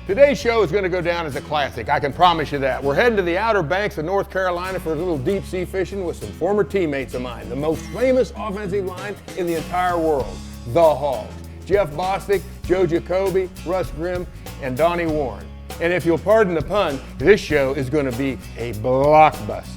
Today's show is going to go down as a classic, I can promise you that. We're heading to the Outer Banks of North Carolina for a little deep sea fishing with some former teammates of mine, the most famous offensive line in the entire world, the Hogs. Jeff Bostic, Joe Jacoby, Russ Grimm, and Donnie Warren. And if you'll pardon the pun, this show is going to be a blockbuster.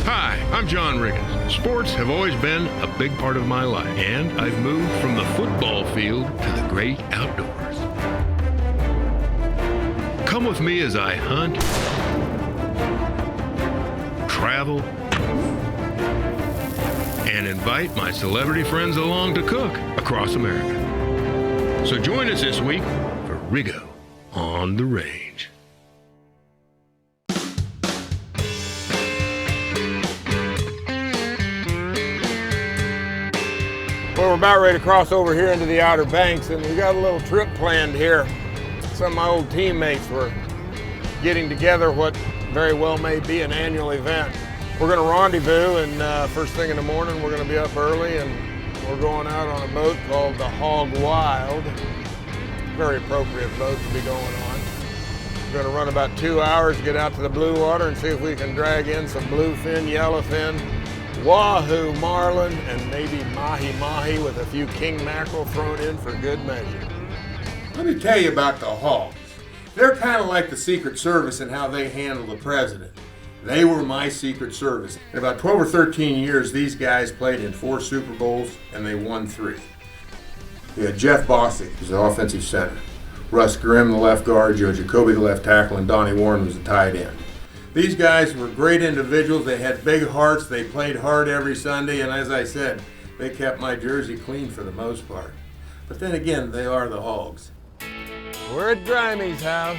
Hi, I'm John Riggins. Sports have always been a big part of my life, and I've moved from the football field to the great outdoors. Come with me as I hunt, travel, and invite my celebrity friends along to cook across America. So join us this week for Riggo on the Range. Well, we're about ready to cross over here into the Outer Banks, and we got a little trip planned here. Some of my old teammates were getting together what very well may be an annual event. We're going to rendezvous, and first thing in the morning, we're going to be up early, and we're going out on a boat called the Hog Wild. Very appropriate boat to be going on. We're going to run about 2 hours, get out to the blue water, and see if we can drag in some bluefin, yellowfin, wahoo marlin, and maybe mahi-mahi with a few king mackerel thrown in for good measure. Let me tell you about the Hogs. They're kind of like the Secret Service in how they handle the president. They were my Secret Service. In about 12 or 13 years, these guys played in 4 Super Bowls, and they won 3. We had Jeff Bostic, who's the offensive center, Russ Grimm, the left guard, Joe Jacoby, the left tackle, and Donnie Warren was the tight end. These guys were great individuals. They had big hearts. They played hard every Sunday, and as I said, they kept my jersey clean for the most part. But then again, they are the Hogs. We're at Grimey's house,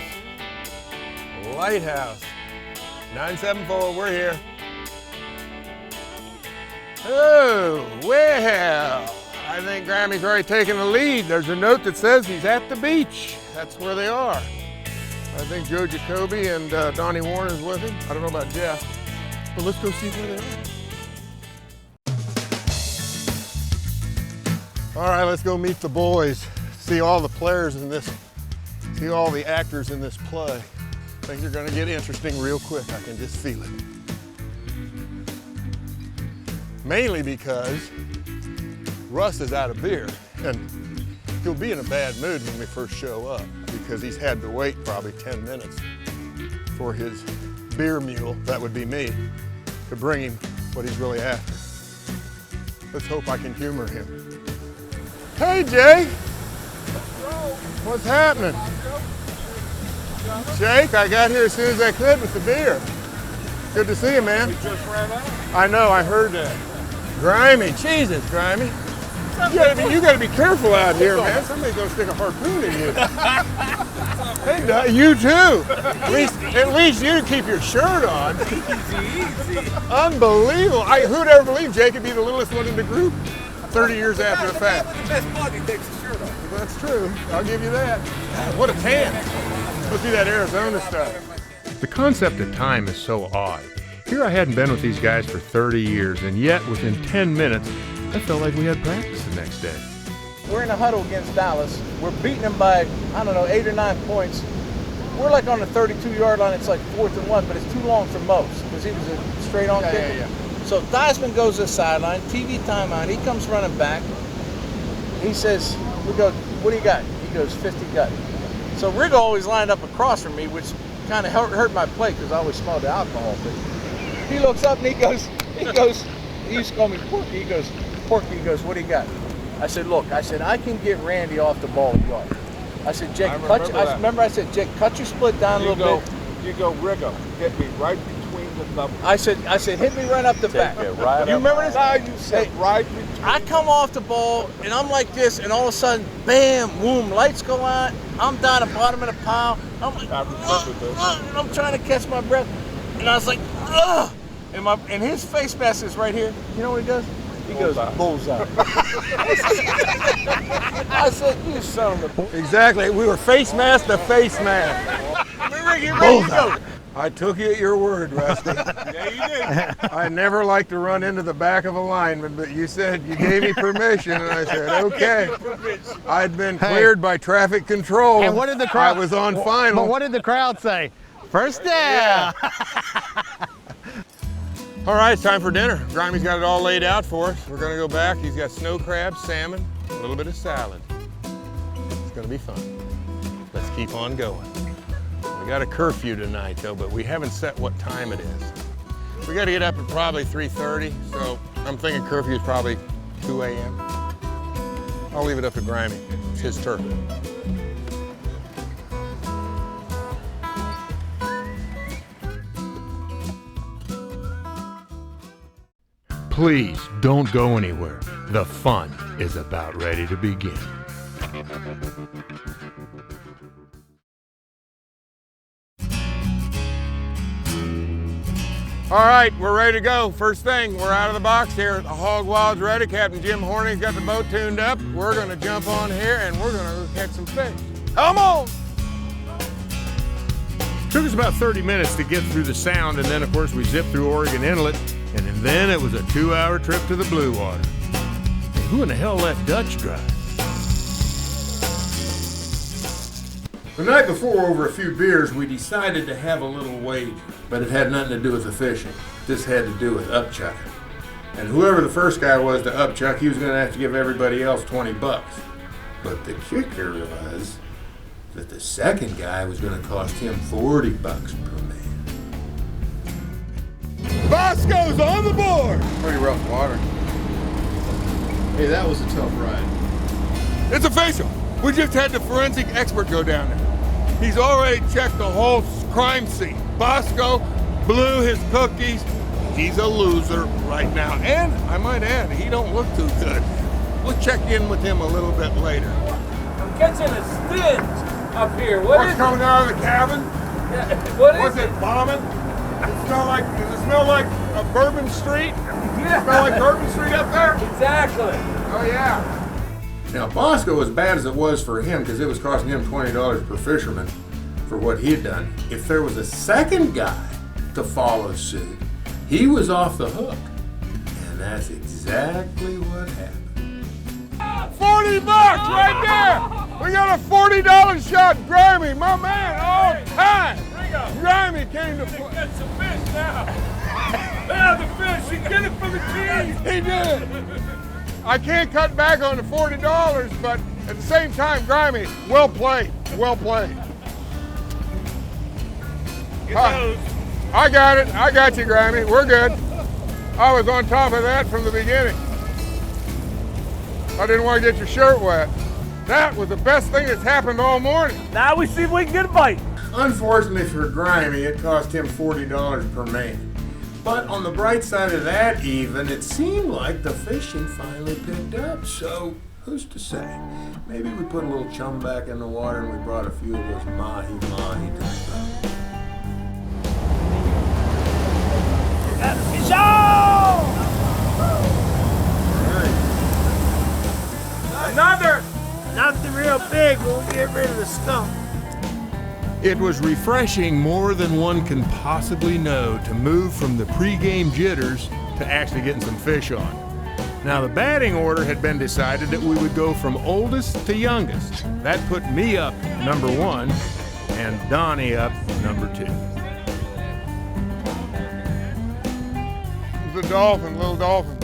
Lighthouse, 974, we're here. Oh, well, I think Grimey's already taken the lead. There's a note that says he's at the beach. That's where they are. I think Joe Jacoby and Donnie Warren is with him. I don't know about Jeff, but let's go see where they are. All right, let's go meet the boys. See all the players in this, see all the actors in this play. Things are gonna get interesting real quick. I can just feel it. Mainly because Russ is out of beer, and he'll be in a bad mood when we first show up, because he's had to wait probably 10 minutes for his beer mule, that would be me, to bring him what he's really after. Let's hope I can humor him. Hey, Jake. What's happening? Jake, I got here as soon as I could with the beer. Good to see you, man. We just ran out. I know, I heard that. Grimy, Jesus, Grimy. You gotta be careful out here, man. Somebody's gonna stick a harpoon in you. Hey, you too. At least you keep your shirt on. Easy. Unbelievable. Who'd ever believe Jake could be the littlest one in the group 30 years after the fact? That's fun. He takes his shirt off. That's true. I'll give you that. What a tan. Let's see that Arizona stuff. The concept of time is so odd. Here I hadn't been with these guys for 30 years, and yet within 10 minutes, I felt like we had practice the next day. We're in a huddle against Dallas. We're beating them by, 8 or 9 points. We're like on the 32-yard line. It's like 4th and 1, but it's too long for most because he was a straight-on kicker. Yeah. So Theismann goes to the sideline, TV timeout. He comes running back. He says, we go, what do you got? He goes, 50 gut. So Riggo always lined up across from me, which kind of hurt my play because I always smelled the alcohol. But he looks up and he goes, he used to call me Porky. He goes, Porky, he goes, what do you got? I said, look, I can get Randy off the ball yard. I said, Jake, I said, Jake, cut your split down a little bit. You go, Riggo, hit me right between the numbers. I said, hit me right up the back. Right you remember this? How you said right between. I come off the ball, and I'm like this, and all of a sudden, bam, boom, lights go on. I'm down the bottom of the pile. I'm like, I remember this. And I'm trying to catch my breath. And I was like, ugh. And his face mask is right here. You know what he does? He goes, bullseye. I said, you son of a... Exactly. We were face mask to face mask. Ricky, go. I took you at your word, Rusty. Yeah, you did. I never like to run into the back of a lineman, but you said you gave me permission, and I said, okay. I'd been cleared by traffic control. And what did the crowd? I was on final. But what did the crowd say? First down. All right, it's time for dinner. Grimey's got it all laid out for us. We're gonna go back. He's got snow crab, salmon, a little bit of salad. It's gonna be fun. Let's keep on going. We got a curfew tonight though, but we haven't set what time it is. We gotta get up at probably 3:30, so I'm thinking curfew is probably 2 a.m. I'll leave it up to Grimey. It's his turf. Please don't go anywhere. The fun is about ready to begin. All right, we're ready to go. First thing, we're out of the box here. The Hog Wild's ready. Captain Jim Horning's got the boat tuned up. We're gonna jump on here and we're gonna go catch some fish. Come on! Took us about 30 minutes to get through the Sound, and then of course we zipped through Oregon Inlet, and then it was a 2-hour trip to the Blue Water. And who in the hell let Dutch drive? The night before, over a few beers, we decided to have a little wager, but it had nothing to do with the fishing. This had to do with upchucking. And whoever the first guy was to upchuck, he was going to have to give everybody else 20 bucks. But the kicker was that the second guy was going to cost him 40 bucks per man. Bosco's on the board! Pretty rough water. Hey, that was a tough ride. It's official. We just had the forensic expert go down there. He's already checked the whole crime scene. Bosco blew his cookies. He's a loser right now. And I might add, he don't look too good. We'll check in with him a little bit later. I'm catching a stench up here. What's coming out of the cabin? What is What's it, bombing? Does it smell like a Bourbon Street? Yeah. Smell like Bourbon Street up there? Exactly. Oh, yeah. Now, Bosco, as bad as it was for him, because it was costing him $20 per fisherman for what he had done, if there was a second guy to follow suit, he was off the hook. And that's exactly what happened. 40 bucks right there! We got a $40 shot, Grimey, my man, all time! Grimey came to play. Got some fish now. Yeah, the fish. He get it from the trees. He did. I can't cut back on the $40, but at the same time, Grimey, well played, well played. I got it. I got you, Grimey. We're good. I was on top of that from the beginning. I didn't want to get your shirt wet. That was the best thing that's happened all morning. Now we see if we can get a bite. Unfortunately for Grimey, it cost him $40 per man. But on the bright side of that even, it seemed like the fishing finally picked up. So who's to say? Maybe we put a little chum back in the water and we brought a few of those mahi-mahi to the boat. Got a fish on! Another! Nothing real big. We'll get rid of the stump. It was refreshing more than one can possibly know to move from the pregame jitters to actually getting some fish on. Now, the batting order had been decided that we would go from oldest to youngest. That put me up number 1 and Donnie up number 2. The dolphin, little dolphin.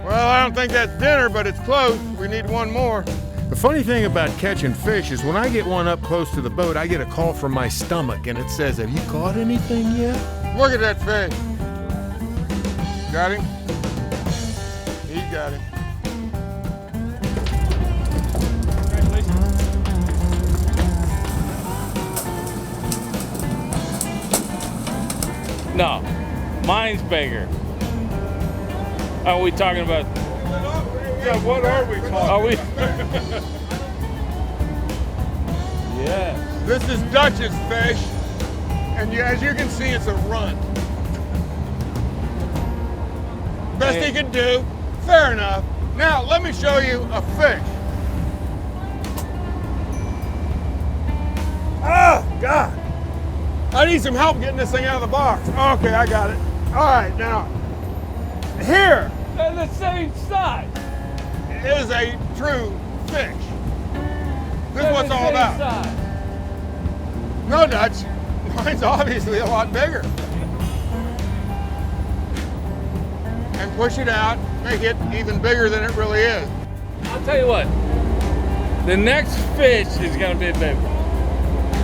Well, I don't think that's dinner, but it's close. We need one more. The funny thing about catching fish is when I get one up close to the boat, I get a call from my stomach and it says, "Have you caught anything yet?" Look at that fish. Got him? He got him. No, mine's bigger. Are we talking about? Yeah, what are we talking Are we? about? Yeah. This is Dutch's fish, and as you can see, it's a run. Best he could do, fair enough. Now, let me show you a fish. Oh, God. I need some help getting this thing out of the box. Okay, I got it. All right, now, here They're the same size. is a true fish. This They're is what's the all same about. size. No, Dutch. Mine's obviously a lot bigger. And push it out, make it even bigger than it really is. I'll tell you what. The next fish is gonna be a big one.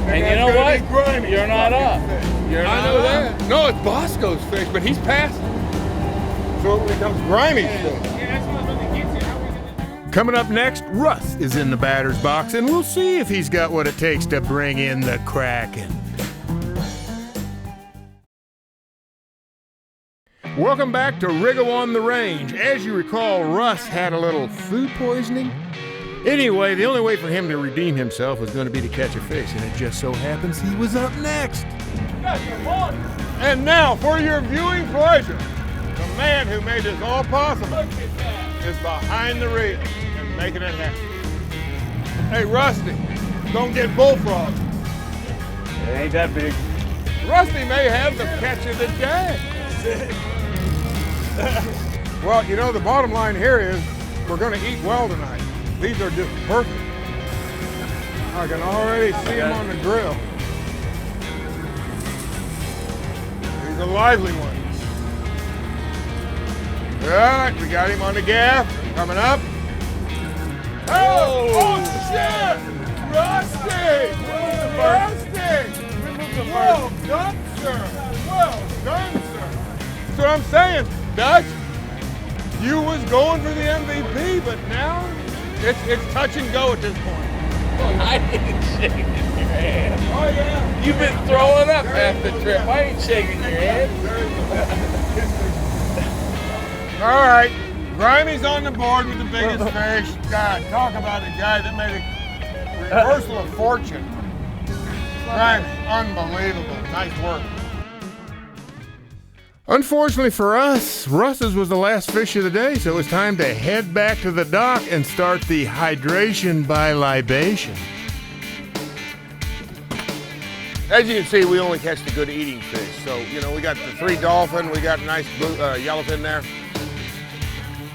And you know what? You're not up. You're I not know up. that. No, it's Bosco's fish, but he's past it. So it becomes Grimey's fish. Coming up next, Russ is in the batter's box, and we'll see if he's got what it takes to bring in the Kraken. Welcome back to Riggo on the Range. As you recall, Russ had a little food poisoning. Anyway, the only way for him to redeem himself was going to be to catch a fish, and it just so happens he was up next. And now, for your viewing pleasure, the man who made this all possible is behind the reel and making it happen. Hey, Rusty, don't get bullfrogged. It ain't that big. Rusty may have the catch of the day. Well, you know, the bottom line here is we're going to eat well tonight. These are just perfect. I can already see them on the grill. These are lively ones. All right, we got him on the gaff. Coming up. Oh shit! Rusty! Rusty! Well done, sir. Well done, sir. That's what I'm saying, Dutch. You was going for the MVP, but now it's touch and go at this point. I ain't shaking your hand. Oh yeah. You've been throwing up half the trip. I ain't shaking your hand. All right, Grimey's on the board with the biggest fish. God, talk about a guy that made a reversal of fortune. Grimey, unbelievable. Nice work. Unfortunately for us, Russ's was the last fish of the day, so it was time to head back to the dock and start the hydration by libation. As you can see, we only catch the good eating fish. So, you know, we got the 3 dolphin, we got a nice blue, yellowfin there.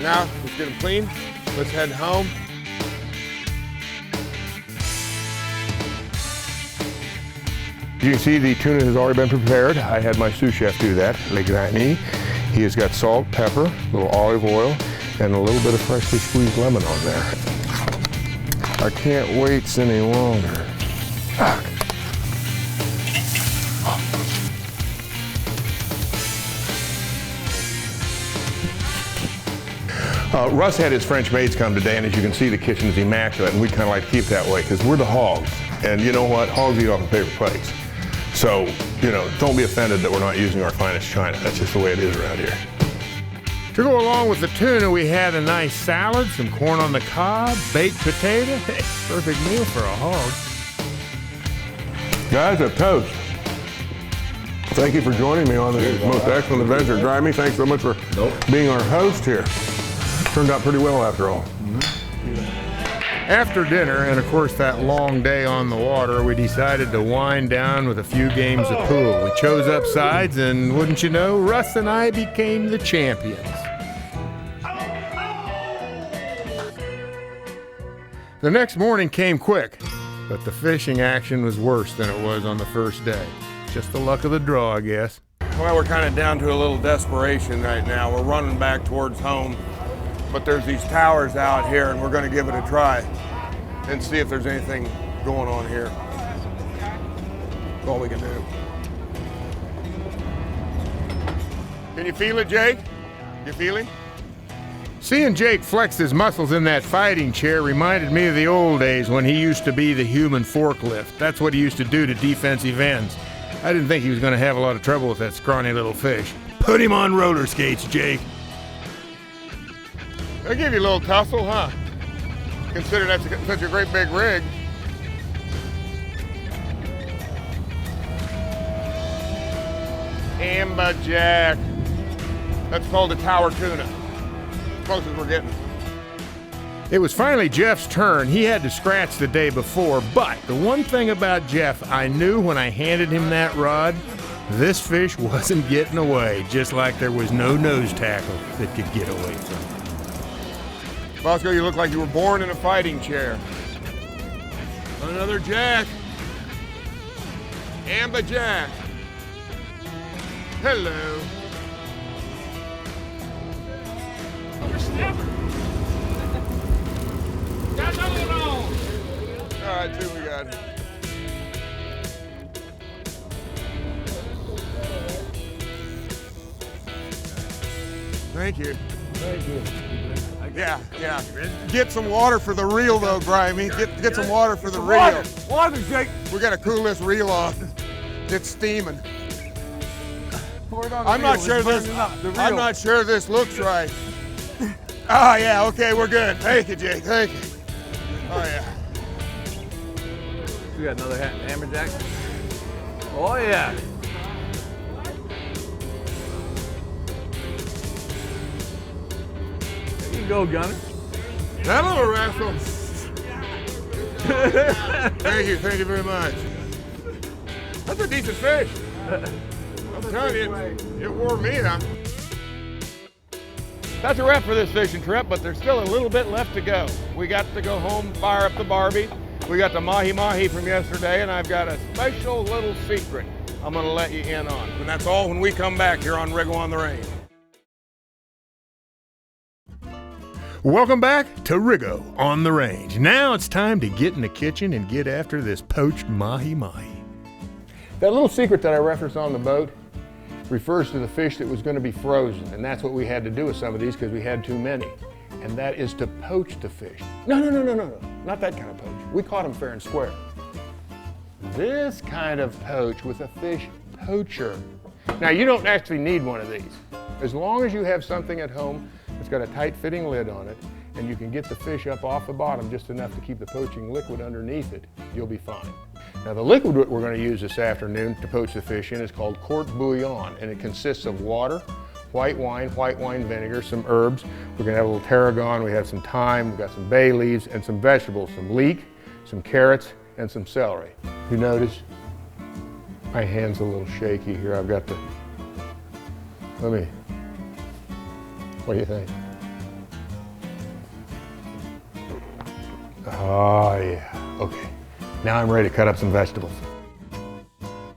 Now, let's get them clean. Let's head home. You can see the tuna has already been prepared. I had my sous chef do that, Le Granny. He has got salt, pepper, a little olive oil, and a little bit of freshly squeezed lemon on there. I can't wait any longer. Russ had his French maids come today, and as you can see, the kitchen is immaculate, and we kind of like to keep it that way because we're the Hogs. And you know what? Hogs eat off of paper plates. So, you know, don't be offended that we're not using our finest china. That's just the way it is around here. To go along with the tuna, we had a nice salad, some corn on the cob, baked potato. Hey, perfect meal for a hog. Guys, a toast. Thank you for joining me on this most excellent adventure. Grimey, thanks so much for being our host here. Turned out pretty well after all. After dinner, and of course that long day on the water, we decided to wind down with a few games of pool. We chose up sides, and wouldn't you know, Russ and I became the champions. The next morning came quick, but the fishing action was worse than it was on the first day. Just the luck of the draw, I guess. Well, we're kind of down to a little desperation right now. We're running back towards home, but there's these towers out here, and we're going to give it a try and see if there's anything going on here. That's all we can do. Can you feel it, Jake? You feel him? Seeing Jake flex his muscles in that fighting chair reminded me of the old days when he used to be the human forklift. That's what he used to do to defensive ends. I didn't think he was going to have a lot of trouble with that scrawny little fish. Put him on roller skates, Jake. They'll give you a little tussle, huh? Consider that's such a great big rig. Amberjack. That's called a tower tuna. Close as we're getting. It was finally Jeff's turn. He had to scratch the day before, but the one thing about Jeff, I knew when I handed him that rod, this fish wasn't getting away, just like there was no nose tackle that could get away from him. Bosco, you look like you were born in a fighting chair. Another jack. Amber jack. Hello. Got another one on. All right, two we got. Thank you. Thank you. Yeah. Get some water for the reel, though, Grimy. Get some water for the reel. Water, Jake. We gotta cool this reel off. It's steaming. Pour it on I'm not sure this looks right. Oh yeah, okay, we're good. Thank you, Jake. Thank you. Oh yeah. We got another hammerjack. Oh yeah. There you go, Gunner. That little rascal. Thank you very much. That's a decent fish. I'm telling you, it wore me out. That's a wrap for this fishing trip, but there's still a little bit left to go. We got to go home, fire up the Barbie. We got the mahi-mahi from yesterday, and I've got a special little secret I'm gonna let you in on. And that's all when we come back here on Wriggle on the Range. Welcome back to Wriggle on the Range. Now it's time to get in the kitchen and get after this poached mahi-mahi. That little secret that I referenced on the boat refers to the fish that was going to be frozen, and that's what we had to do with some of these because we had too many, and that is to poach the fish. No, not that kind of poach. We caught them fair and square. This kind of poach with a fish poacher. Now, you don't actually need one of these. As long as you have something at home that's got a tight fitting lid on it, and you can get the fish up off the bottom just enough to keep the poaching liquid underneath it, you'll be fine. Now the liquid that we're going to use this afternoon to poach the fish in is called court bouillon, and it consists of water, white wine vinegar, some herbs. We're going to have a little tarragon, we have some thyme, we've got some bay leaves, and some vegetables, some leek, some carrots, and some celery. You notice my hand's a little shaky here. I've got to, what do you think? Oh yeah, okay. Now I'm ready to cut up some vegetables.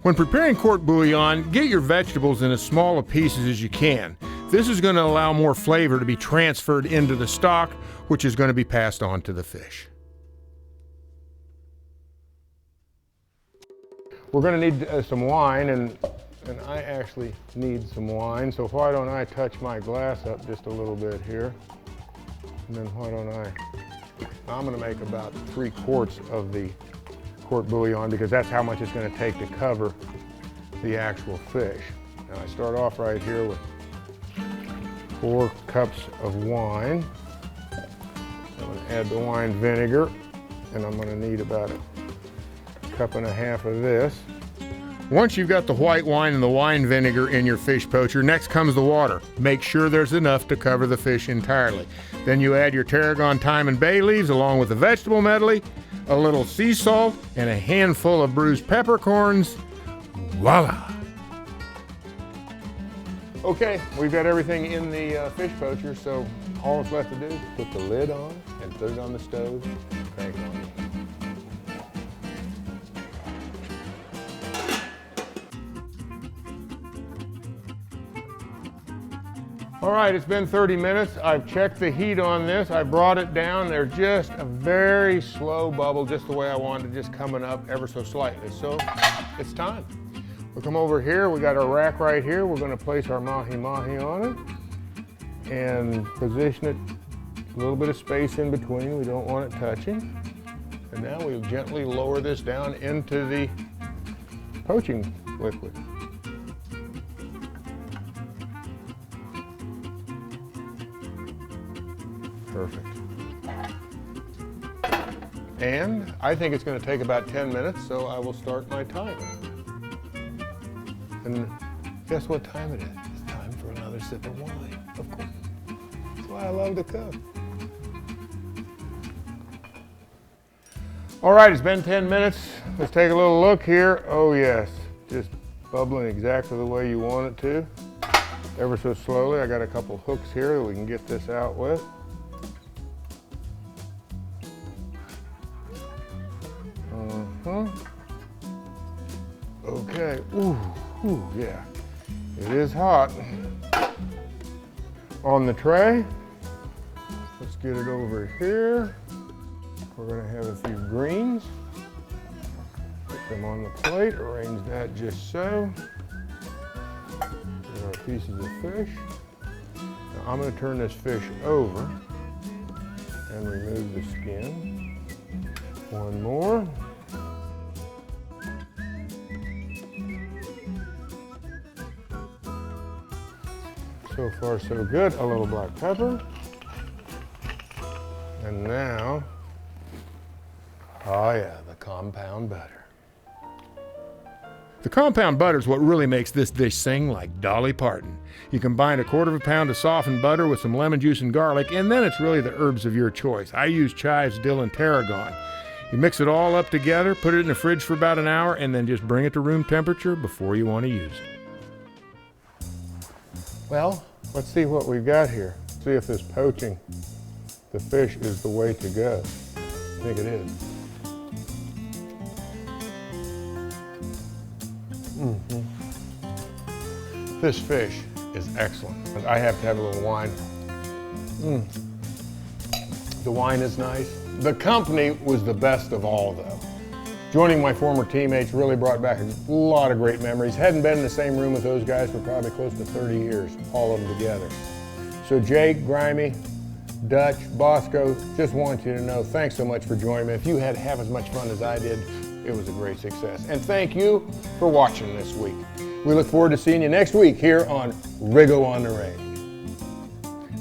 When preparing court bouillon, get your vegetables in as small of pieces as you can. This is going to allow more flavor to be transferred into the stock, which is going to be passed on to the fish. We're going to need some wine, and I actually need some wine, so why don't I touch my glass up just a little bit here, and then why don't I'm going to make about 3 quarts of the court bouillon because that's how much it's going to take to cover the actual fish. Now I start off right here with 4 cups of wine. I'm going to add the wine vinegar, and I'm going to need about a cup and a half of this. Once you've got the white wine and the wine vinegar in your fish poacher, next comes the water. Make sure there's enough to cover the fish entirely. Then you add your tarragon, thyme, and bay leaves along with the vegetable medley, a little sea salt, and a handful of bruised peppercorns. Voila! Okay, we've got everything in the fish poacher, so all that's left to do is put the lid on and put it on the stove and crank it on. All right, it's been 30 minutes. I've checked the heat on this. I brought it down. There's just a very slow bubble, just the way I wanted it, just coming up ever so slightly. So it's time. We'll come over here. We got our rack right here. We're going to place our mahi-mahi on it and position it a little bit of space in between. We don't want it touching. And now we'll gently lower this down into the poaching liquid. Perfect. And I think it's going to take about 10 minutes, so I will start my timer. And guess what time it is? It's time for another sip of wine, of course. That's why I love to cook. All right, it's been 10 minutes. Let's take a little look here. Oh yes, just bubbling exactly the way you want it to. Ever so slowly. I got a couple hooks here that we can get this out with. Okay, ooh, yeah. It is hot. On the tray, let's get it over here. We're gonna have a few greens. Put them on the plate, arrange that just so. Get our pieces of fish. Now I'm gonna turn this fish over and remove the skin. One more. So far so good. A little black pepper. And now, oh yeah, the compound butter. The compound butter is what really makes this dish sing like Dolly Parton. You combine 1/4 pound of softened butter with some lemon juice and garlic, and then it's really the herbs of your choice. I use chives, dill, and tarragon. You mix it all up together, put it in the fridge for about an hour, and then just bring it to room temperature before you want to use it. Well, let's see what we've got here. See if this poaching the fish is the way to go. I think it is. This fish is excellent. I have to have a little wine. The wine is nice. The company was the best of all though. Joining my former teammates really brought back a lot of great memories. Hadn't been in the same room with those guys for probably close to 30 years, all of them together. So Jake, Grimy, Dutch, Bosco, just want you to know, thanks so much for joining me. If you had half as much fun as I did, it was a great success. And thank you for watching this week. We look forward to seeing you next week here on Riggo on the Range.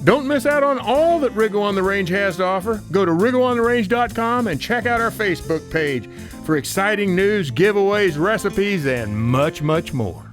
Don't miss out on all that Riggo on the Range has to offer. Go to RiggoOnTheRange.com and check out our Facebook page for exciting news, giveaways, recipes, and much, much more.